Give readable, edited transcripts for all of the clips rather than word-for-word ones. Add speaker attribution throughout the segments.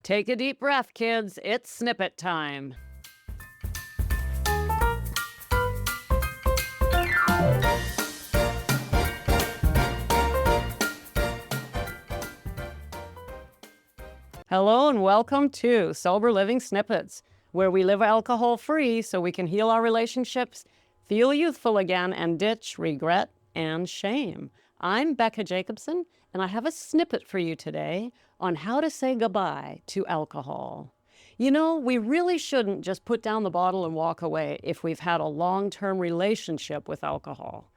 Speaker 1: Take a deep breath, kids. It's snippet time. Hello and welcome to Sober Living Snippets, where we live alcohol-free so we can heal our relationships, feel youthful again, and ditch regret and shame. I'm Becca Jacobson, and I have a snippet for you today on how to say goodbye to alcohol. You know, we really shouldn't just put down the bottle and walk away if we've had a long-term relationship with alcohol.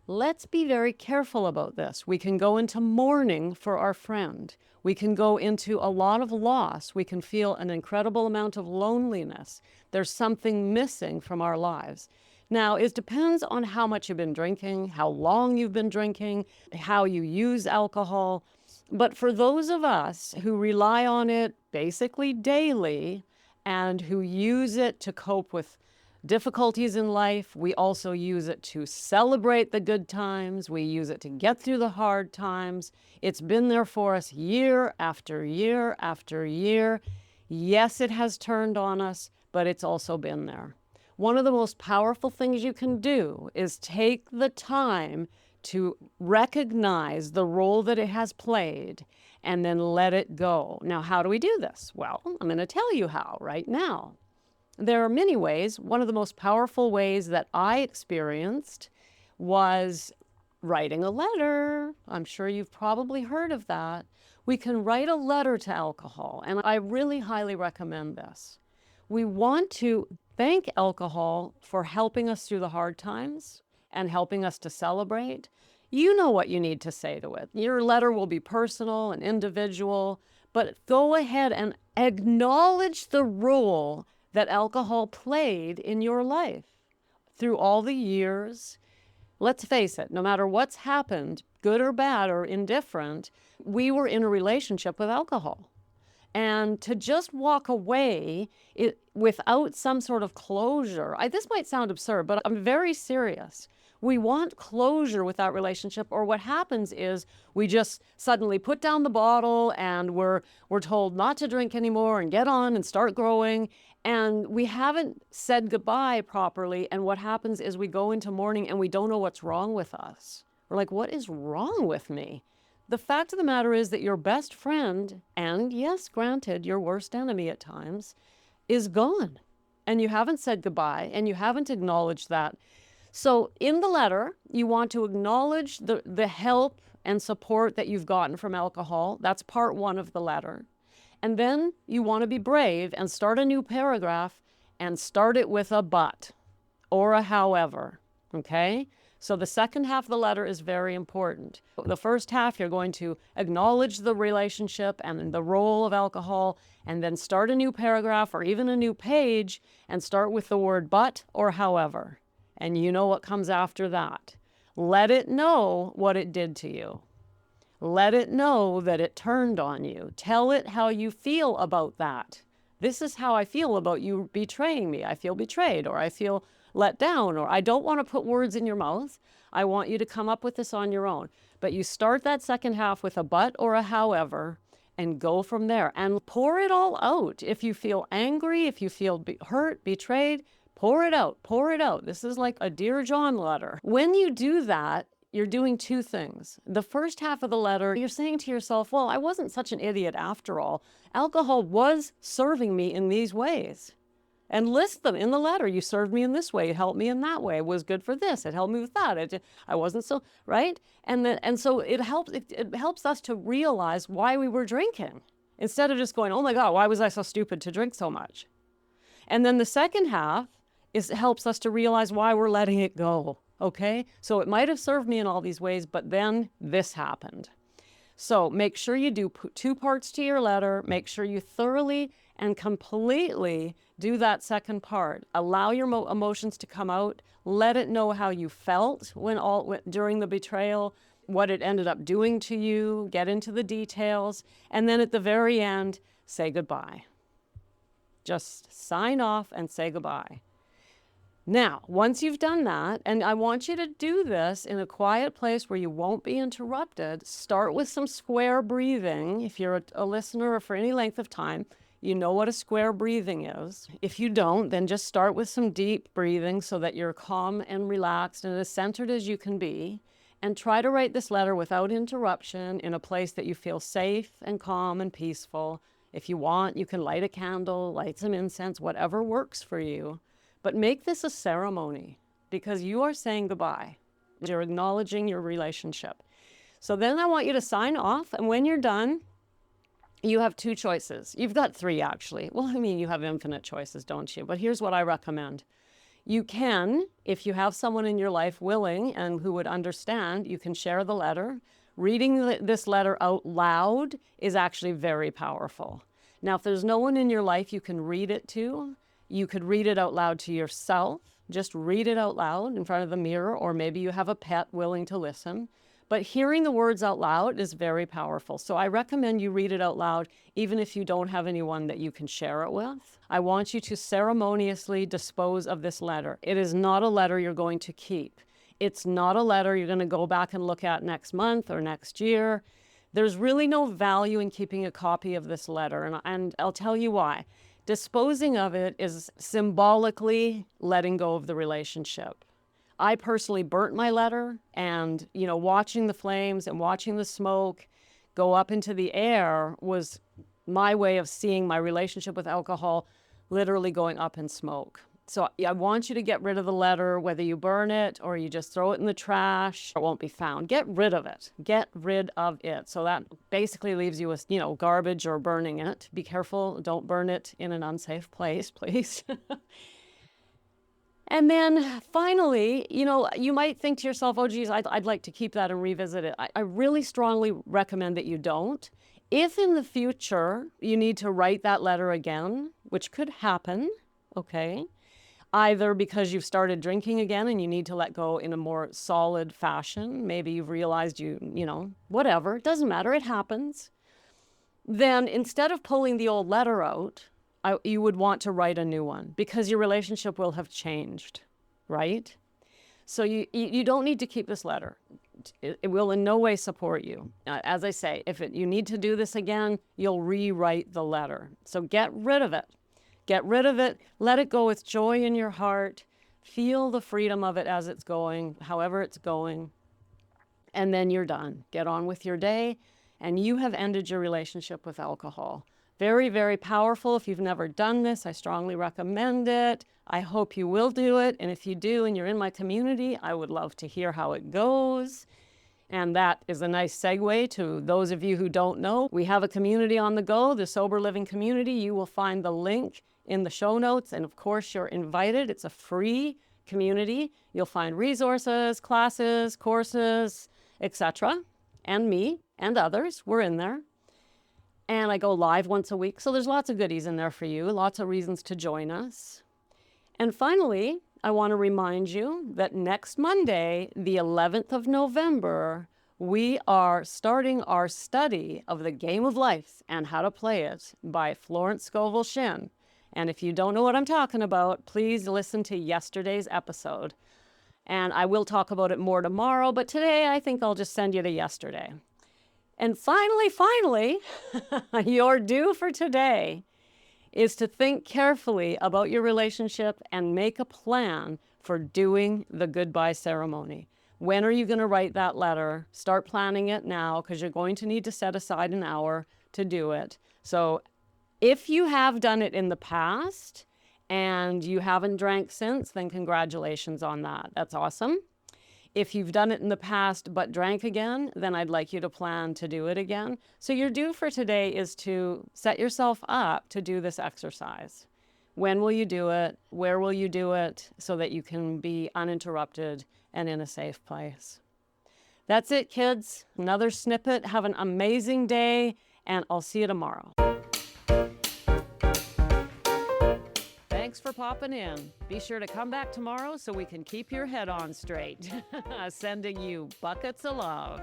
Speaker 1: Let's be very careful about this. We can go into mourning for our friend. We can go into a lot of loss. We can feel an incredible amount of loneliness. There's something missing from our lives. Now, it depends on how much you've been drinking, how long you've been drinking, how you use alcohol. But for those of us who rely on it basically daily and who use it to cope with difficulties in life, we also use it to celebrate the good times. We use it to get through the hard times. It's been there for us year after year after year. Yes, it has turned on us, but it's also been there. One of the most powerful things you can do is take the time to recognize the role that it has played and then let it go. Now, how do we do this? Well, I'm going to tell you how right now. There are many ways. One of the most powerful ways that I experienced was writing a letter. I'm sure you've probably heard of that. We can write a letter to alcohol, and I really highly recommend this. We want to thank alcohol for helping us through the hard times and helping us to celebrate. You know what you need to say to it. Your letter will be personal and individual, but go ahead and acknowledge the role that alcohol played in your life through all the years. Let's face it, no matter what's happened, good or bad or indifferent, we were in a relationship with alcohol. And to just walk away without some sort of closure, this might sound absurd, but I'm very serious. We want closure with that relationship, or what happens is we just suddenly put down the bottle and we're told not to drink anymore and get on and start growing. And we haven't said goodbye properly. And what happens is we go into mourning and we don't know what's wrong with us. We're like, what is wrong with me? The fact of the matter is that your best friend, and yes, granted, your worst enemy at times, is gone. And you haven't said goodbye and you haven't acknowledged that. So in the letter, you want to acknowledge the help and support that you've gotten from alcohol. That's part one of the letter. And then you want to be brave and start a new paragraph and start it with a but or a however, okay? So the second half of the letter is very important. The first half, you're going to acknowledge the relationship and the role of alcohol, and then start a new paragraph or even a new page and start with the word but or however. And you know what comes after that. Let it know what it did to you. Let it know that it turned on you. Tell it how you feel about that. This is how I feel about you betraying me. I feel betrayed, or I feel let down, or I don't want to put words in your mouth. I want you to come up with this on your own. But you start that second half with a but or a however and go from there and pour it all out. If you feel angry, if you feel hurt, betrayed, pour it out, pour it out. This is like a Dear John letter. When you do that, you're doing two things. The first half of the letter, you're saying to yourself, well, I wasn't such an idiot after all. Alcohol was serving me in these ways. And list them in the letter. You served me in this way. It helped me in that way. It was good for this. It helped me with that. I wasn't so, right? And so it helps us to realize why we were drinking instead of just going, oh my God, why was I so stupid to drink so much? And then the second half helps us to realize why we're letting it go. Okay, so it might have served me in all these ways, but then this happened. So make sure you do two parts to your letter. Make sure you thoroughly and completely do that second part. Allow your emotions to come out. Let it know how you felt during the betrayal, what it ended up doing to you. Get into the details. And then at the very end, say goodbye. Just sign off and say goodbye. Now, once you've done that, and I want you to do this in a quiet place where you won't be interrupted, start with some square breathing. If you're a listener for any length of time, you know what a square breathing is. If you don't, then just start with some deep breathing so that you're calm and relaxed and as centered as you can be. And try to write this letter without interruption in a place that you feel safe and calm and peaceful. If you want, you can light a candle, light some incense, whatever works for you. But make this a ceremony because you are saying goodbye. You're acknowledging your relationship. So then I want you to sign off. And when you're done, you have two choices. You've got three, actually. Well, I mean, you have infinite choices, don't you? But here's what I recommend. You can, if you have someone in your life willing and who would understand, you can share the letter. Reading this letter out loud is actually very powerful. Now, if there's no one in your life you can read it to, you could read it out loud to yourself. Just read it out loud in front of the mirror, or maybe you have a pet willing to listen. But hearing the words out loud is very powerful. So I recommend you read it out loud, even if you don't have anyone that you can share it with. I want you to ceremoniously dispose of this letter. It is not a letter you're going to keep. It's not a letter you're going to go back and look at next month or next year. There's really no value in keeping a copy of this letter, and I'll tell you why. Disposing of it is symbolically letting go of the relationship. I personally burnt my letter, and, watching the flames and watching the smoke go up into the air was my way of seeing my relationship with alcohol literally going up in smoke. So I want you to get rid of the letter, whether you burn it or you just throw it in the trash. It won't be found. Get rid of it. Get rid of it. So that basically leaves you with, garbage or burning it. Be careful. Don't burn it in an unsafe place, please. And then finally, you might think to yourself, oh, geez, I'd like to keep that and revisit it. I really strongly recommend that you don't. If in the future you need to write that letter again, which could happen, okay, either because you've started drinking again and you need to let go in a more solid fashion, maybe you've realized whatever, it doesn't matter, it happens. Then instead of pulling the old letter out, you would want to write a new one because your relationship will have changed, right? So you don't need to keep this letter. It will in no way support you. As I say, if you need to do this again, you'll rewrite the letter. So get rid of it. Get rid of it. Let it go with joy in your heart. Feel the freedom of it as it's going, however it's going. And then you're done. Get on with your day, and you have ended your relationship with alcohol. Very, very powerful. If you've never done this, I strongly recommend it. I hope you will do it. And if you do and you're in my community, I would love to hear how it goes. And that is a nice segue to those of you who don't know. We have a community on the go, the Sober Living Community. You will find the link in the show notes. And of course, you're invited. It's a free community. You'll find resources, classes, courses, etc. And me and others. We're in there. And I go live once a week. So there's lots of goodies in there for you, lots of reasons to join us. And finally, I want to remind you that next Monday, the 11th of November, we are starting our study of the Game of Life and How to Play It by Florence Scovel Shinn. And if you don't know what I'm talking about, please listen to yesterday's episode. And I will talk about it more tomorrow, but today I think I'll just send you to yesterday. And finally, your due for today is to think carefully about your relationship and make a plan for doing the goodbye ceremony. When are you going to write that letter? Start planning it now because you're going to need to set aside an hour to do it. So if you have done it in the past and you haven't drank since, then congratulations on that. That's awesome. If you've done it in the past but drank again, then I'd like you to plan to do it again. So your due for today is to set yourself up to do this exercise. When will you do it? Where will you do it? So that you can be uninterrupted and in a safe place. That's it, kids. Another snippet. Have an amazing day, and I'll see you tomorrow. Thanks for popping in. Be sure to come back tomorrow so we can keep your head on straight. Sending you buckets of love.